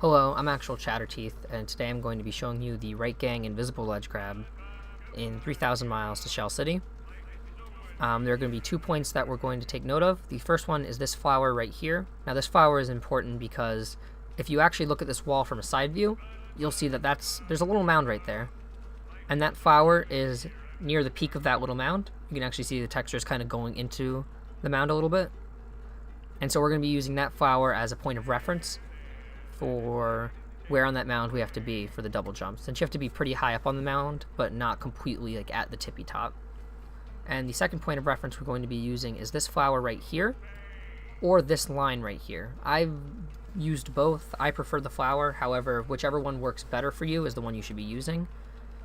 Hello, I'm Actual Chatterteeth, and today I'm going to be showing you the right gang invisible ledge grab in 3,000 miles to Shell City. There are going to be 2 points that we're going to take note of. The first one is this flower right here. Now this flower is important because if you actually look at this wall from a side view, you'll see that there's a little mound right there. And that flower is near the peak of that little mound. You can actually see the texture is kind of going into the mound a little bit. And so we're going to be using that flower as a point of reference for where on that mound we have to be for the double jump, since you have to be pretty high up on the mound but not completely like at the tippy top. And the second point of reference we're going to be using is this flower right here or this line right here. I've used both. I prefer the flower, however whichever one works better for you is the one you should be using.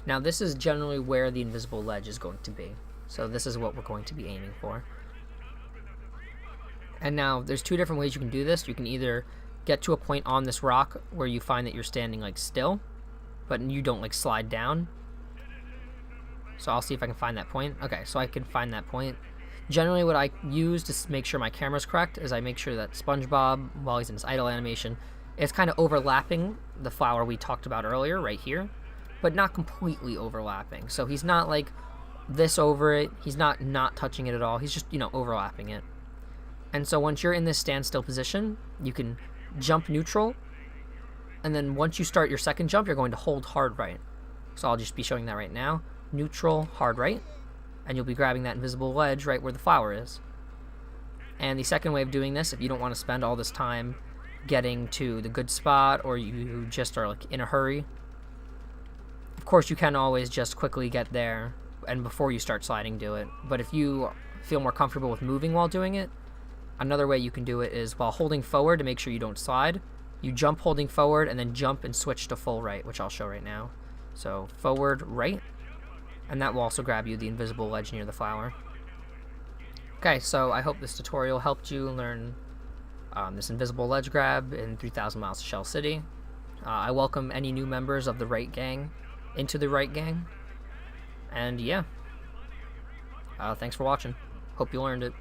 Now this is generally where the invisible ledge is going to be, so this is what we're going to be aiming for. And now there's 2 different ways you can do this. You can either get to a point on this rock where you find that you're standing like still, but you don't like slide down. So I'll see if I can find that point. Okay, so I can find that point. Generally what I use to make sure my camera's correct is I make sure that SpongeBob, while he's in his idle animation, is kind of overlapping the flower we talked about earlier right here, but not completely overlapping. So he's not like this over it, he's not touching it at all, he's just, overlapping it. And so once you're in this standstill position, you can jump neutral, and then once you start your second jump, you're going to hold hard right. So I'll just be showing that right now. Neutral, hard right, and you'll be grabbing that invisible ledge right where the flower is. And the second way of doing this, if you don't want to spend all this time getting to the good spot, or you just are like in a hurry, of course you can always just quickly get there and before you start sliding do it. But if you feel more comfortable with moving while doing it, another way you can do it is while holding forward to make sure you don't slide, you jump holding forward and then jump and switch to full right, which I'll show right now. So forward, right, and that will also grab you the invisible ledge near the flower. Okay, so I hope this tutorial helped you learn this invisible ledge grab in 3,000 miles to Shell City. I welcome any new members of the right gang into the right gang. And yeah, thanks for watching. Hope you learned it.